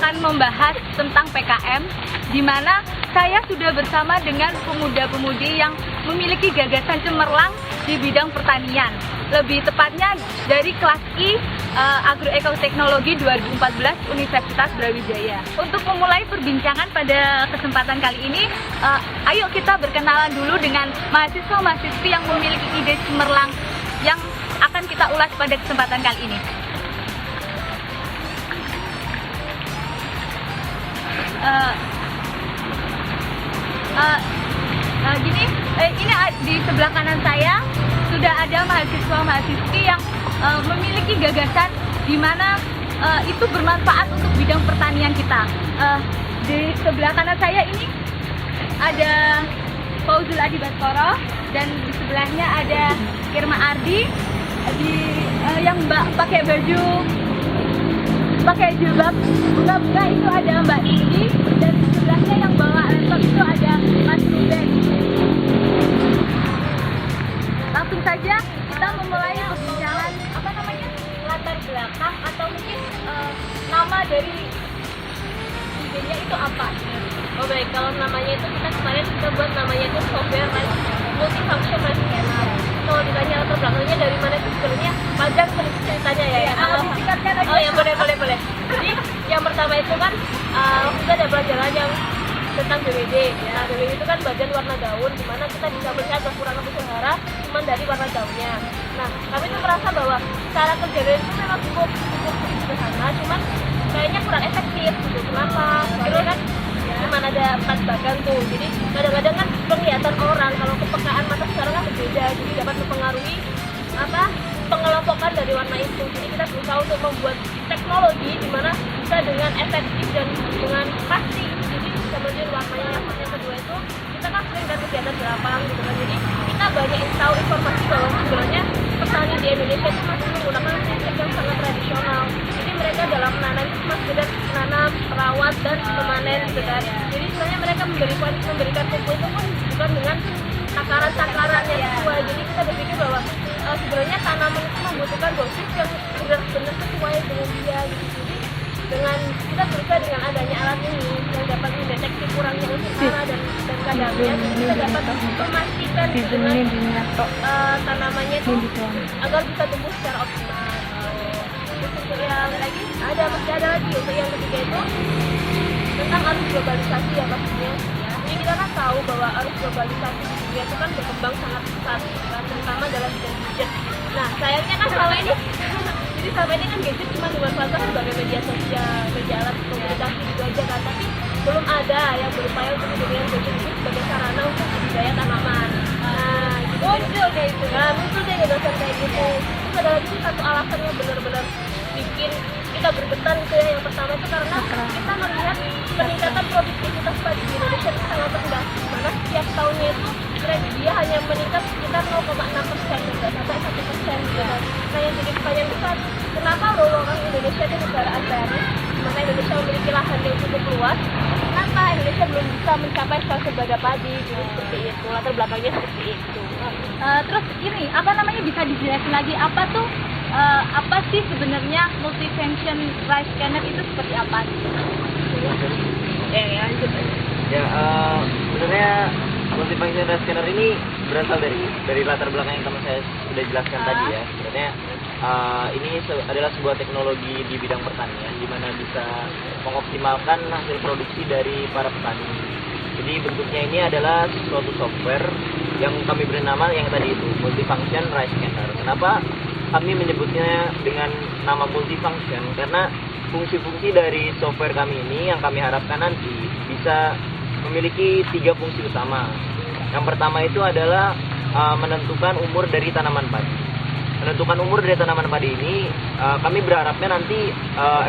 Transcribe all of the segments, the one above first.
akan membahas tentang PKM, di mana saya sudah bersama dengan pemuda-pemudi yang memiliki gagasan cemerlang di bidang pertanian. Lebih tepatnya dari kelas I Agroekoteknologi 2014 Universitas Brawijaya. Untuk memulai perbincangan pada kesempatan kali ini, ayo kita berkenalan dulu dengan mahasiswa-mahasiswi yang memiliki ide cemerlang yang akan kita ulas pada kesempatan kali ini. Ini di sebelah kanan saya sudah ada mahasiswa-mahasiswi yang memiliki gagasan di mana itu bermanfaat untuk bidang pertanian kita. Di sebelah kanan saya ini ada Fauzul Adi Baskoro dan di sebelahnya ada Irma Ardi yang pakai baju pakai jilbab bunga-bunga itu ada Mbak Indi, dan di sebelahnya yang bawa laptop itu ada Mas Ruben. Langsung saja kita memulai perbincangan latar belakang atau mungkin nama dari idenya itu apa? Oh baik, kalau namanya itu kita buat namanya itu software multifunction rice scanner. Kalau ditanya latar belakangnya dari mana itu sebenarnya panjang ceritanya ya. Disingkatkan aja. Oh ya boleh. Jadi yang pertama itu kan kita ada pelajaran yang tentang BWD. Nah BWD itu kan bagian warna daun, dimana kita bisa melihat kekurangan suara cuma dari warna daunnya. Nah kami tuh merasa bahwa cara kerja itu memang cukup sederhana, cuman kayaknya kurang efektif gitu. Kenapa? Soalnya kan cuma ada 4 bagan tuh, jadi kadang-kadang kan penglihatan orang kalau kepekaan mata sekarang kan berbeda, jadi dapat mempengaruhi pengelompokan dari warna itu. Jadi kita berusaha untuk membuat teknologi di mana bisa dengan efektif dan dengan pasti jadi bisa melihat warnanya. Yang kedua itu kita kan sering dari kegiatan di lapangan gitu kan, jadi kita banyak tahu informasi bahwa sebenarnya petani di Indonesia itu masih menggunakan teknik yang sangat tradisional. Jadi mereka dalam menanam itu cuma sekedar menanam, merawat dan memanen gitu kan. Jadi sebenarnya mereka memberikan pupuk itu pun bukan dengan takaran-takarannya sesuai. Jadi kita berpikir bahwa sebenarnya tanaman itu membutuhkan dosis yang benar-benar sesuai dengan dia gitu. Jadi dengan kita berusaha dengan adanya alat ini yang dapat mendeteksi kurangnya unsur hara dan kadarnya, kita dapat memastikan dengan tanamannya itu agar bisa tumbuh secara optimal. Terus untuk yang lagi masih ada lagi untuk yang ketiga itu tentang arus globalisasi ya pastinya. Jadi kita kan tahu bahwa arus globalisasi di dunia itu kan berkembang sangat pesat, kan, terutama dalam bidang gadget. Nah sayangnya kan selama ini kan gadget cuma dimanfaatkan sebagai media sosial, media alat komunikasi gitu aja kan, tapi belum ada yang berupaya untuk menjadikan gadget ini sebagai sarana untuk budidaya tanaman. Nah gitu. Muncul kayak gagasan kayak gitu. Terus ada lagi satu alasan yang benar-benar bikin kita bergetar itu ya, yang pertama itu karena kita melihat peningkatan produktivitas padi di Indonesia itu sangat rendah, dimana setiap tahunnya itu dia hanya meningkat sekitar 0,6% tidak sampai 1% gitu kan. Nah yang jadi pertanyaan besar, kenapa orang Indonesia itu negara agraris, dimana Indonesia memiliki lahan yang cukup luas, kenapa Indonesia belum bisa mencapai swasembada padi gitu, seperti itu, latar belakangnya seperti itu. Terus ini bisa dijelasin lagi apa sih sebenarnya multifunction rice scanner itu seperti apa? Lanjut. Ya, sebenarnya multifunction rice scanner ini berasal dari latar belakang yang teman saya sudah jelaskan tadi ya. Sebenarnya ini adalah sebuah teknologi di bidang pertanian di mana bisa mengoptimalkan hasil produksi dari para petani. Jadi bentuknya ini adalah suatu software yang kami beri nama yang tadi itu multifunction rice scanner. Kenapa kami menyebutnya dengan nama multifunction? Karena fungsi-fungsi dari software kami ini yang kami harapkan nanti bisa memiliki 3 fungsi utama. Yang pertama itu adalah menentukan umur dari tanaman padi. Menentukan umur dari tanaman padi ini kami berharapnya nanti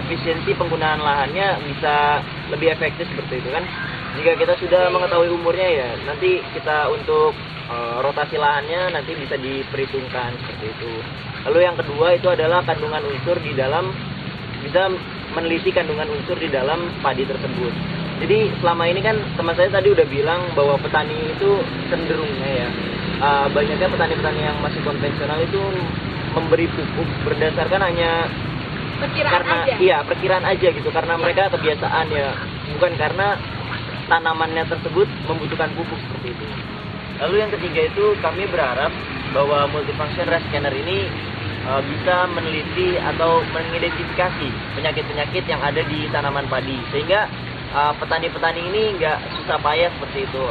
efisiensi penggunaan lahannya bisa lebih efektif seperti itu kan. Jika kita sudah mengetahui umurnya ya nanti kita untuk rotasi lahannya nanti bisa diperhitungkan seperti itu. Lalu yang kedua itu adalah kandungan unsur di dalam, bisa meneliti kandungan unsur di dalam padi tersebut. Jadi selama ini kan teman saya tadi udah bilang bahwa petani itu cenderungnya ya banyaknya petani-petani yang masih konvensional itu memberi pupuk berdasarkan hanya perkiraan aja gitu, karena mereka kebiasaan ya, bukan karena tanamannya tersebut membutuhkan pupuk seperti itu. Lalu yang ketiga itu kami berharap bahwa multifunction rice scanner ini bisa meneliti atau mengidentifikasi penyakit-penyakit yang ada di tanaman padi, sehingga petani-petani ini nggak susah payah seperti itu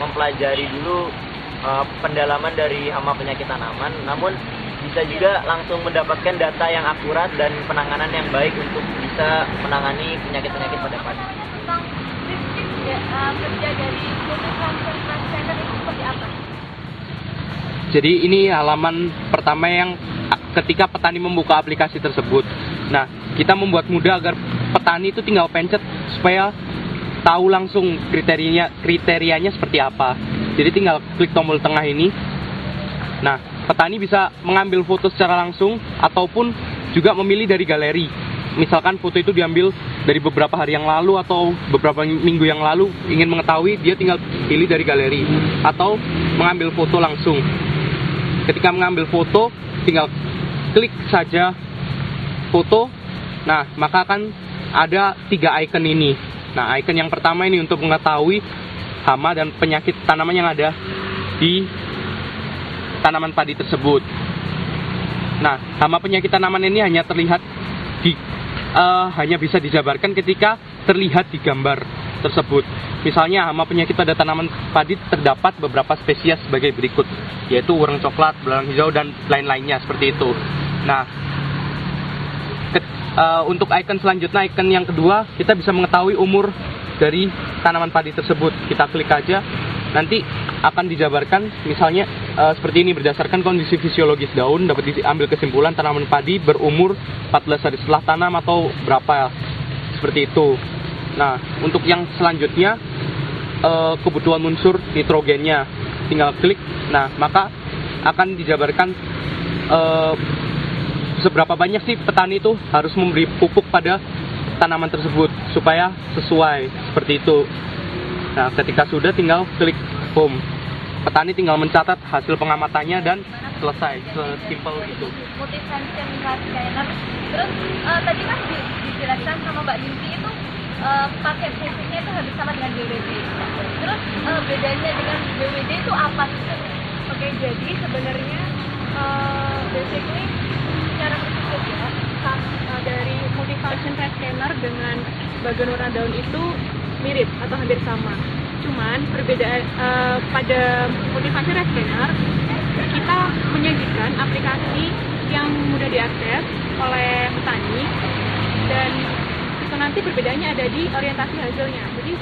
mempelajari dulu pendalaman dari hama penyakit tanaman, namun bisa juga langsung mendapatkan data yang akurat dan penanganan yang baik untuk bisa menangani penyakit-penyakit pada padi. Tentang kerja dari multifunction rice scanner itu seperti apa? Jadi ini halaman pertama yang ketika petani membuka aplikasi tersebut. Nah, kita membuat mudah agar petani itu tinggal pencet supaya tahu langsung kriterianya seperti apa. Jadi tinggal klik tombol tengah ini. Nah, petani bisa mengambil foto secara langsung ataupun juga memilih dari galeri. Misalkan foto itu diambil dari beberapa hari yang lalu atau beberapa minggu yang lalu, ingin mengetahui, dia tinggal pilih dari galeri atau mengambil foto langsung. Ketika mengambil foto, tinggal klik saja foto. Nah, maka akan ada 3 icon ini. Nah, icon yang pertama ini untuk mengetahui hama dan penyakit tanaman yang ada di tanaman padi tersebut. Nah, hama penyakit tanaman ini hanya terlihat hanya bisa dijabarkan ketika terlihat di gambar tersebut. Misalnya hama penyakit pada tanaman padi terdapat beberapa spesies sebagai berikut, yaitu urang coklat, belalang hijau, dan lain-lainnya seperti itu. Nah, untuk icon selanjutnya, icon yang kedua, kita bisa mengetahui umur dari tanaman padi tersebut. Kita klik aja, nanti akan dijabarkan misalnya seperti ini, berdasarkan kondisi fisiologis daun dapat diambil kesimpulan tanaman padi berumur 14 hari setelah tanam atau berapa, seperti itu. Nah, untuk yang selanjutnya kebutuhan unsur nitrogennya, tinggal klik. Nah, maka akan dijabarkan seberapa banyak sih petani itu harus memberi pupuk pada tanaman tersebut supaya sesuai, seperti itu. Nah, ketika sudah, tinggal klik home. Petani tinggal mencatat hasil pengamatannya dan selesai, sesimpel itu. Multifunction rice scanner. Terus tadi kan dijelaskan sama Mbak Linti itu pakai prinsipnya itu harus sama dengan BWD. Terus bedanya dengan BWD itu apa sih? Oke, jadi sebenarnya basically secara prinsip ya, dari multifunction rice scanner dengan bagian warna daun itu mirip atau hampir sama. Cuman perbedaan pada multifunction rice scanner, kita menyajikan aplikasi yang mudah diakses oleh petani, dan itu nanti perbedaannya ada di orientasi hasilnya. Jadi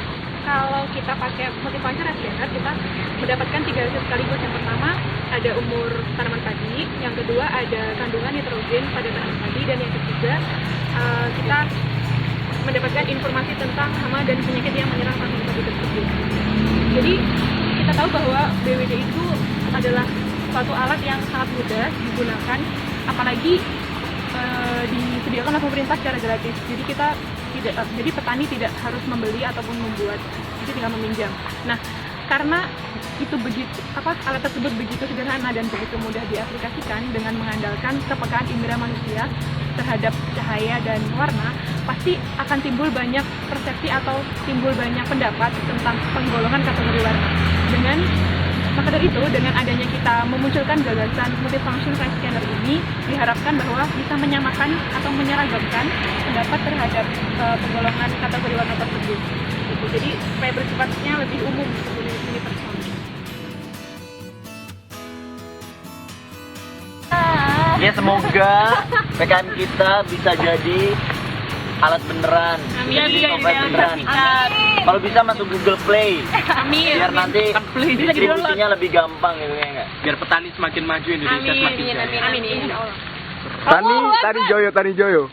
kalau kita pakai multifunction rice scanner, kita mendapatkan 3 hasil sekaligus. Yang pertama ada umur tanaman padi, yang kedua ada kandungan nitrogen pada tanaman padi, dan yang ketiga kita mendapatkan informasi tentang hama dan penyakit yang menyerang tanaman padi tersebut. Jadi kita tahu bahwa BWD itu adalah suatu alat yang sangat mudah digunakan, apalagi disediakan oleh pemerintah secara gratis. Jadi petani tidak harus membeli ataupun membuat, jadi tinggal meminjam. Nah, karena itu alat tersebut begitu sederhana dan begitu mudah diaplikasikan dengan mengandalkan kepekaan indera manusia terhadap cahaya dan warna, pasti akan timbul banyak persepsi atau timbul banyak pendapat tentang penggolongan kategori warna. Maka dari itu, dengan adanya kita memunculkan gagasan multifunction rice scanner ini, diharapkan bahwa bisa menyamakan atau menyeragamkan pendapat terhadap penggolongan kategori warna tersebut. Jadi supaya bersifatnya lebih umum, lebih universal. Ya, semoga PKM kita bisa jadi alat beneran, jadi software beneran. Kalau bisa masuk Google Play, biar nanti distribusinya lebih gampang gitu ya nggak? Biar petani semakin maju, Indonesia semakin jaya. Amin. Tani Joyo. Tani Joyo.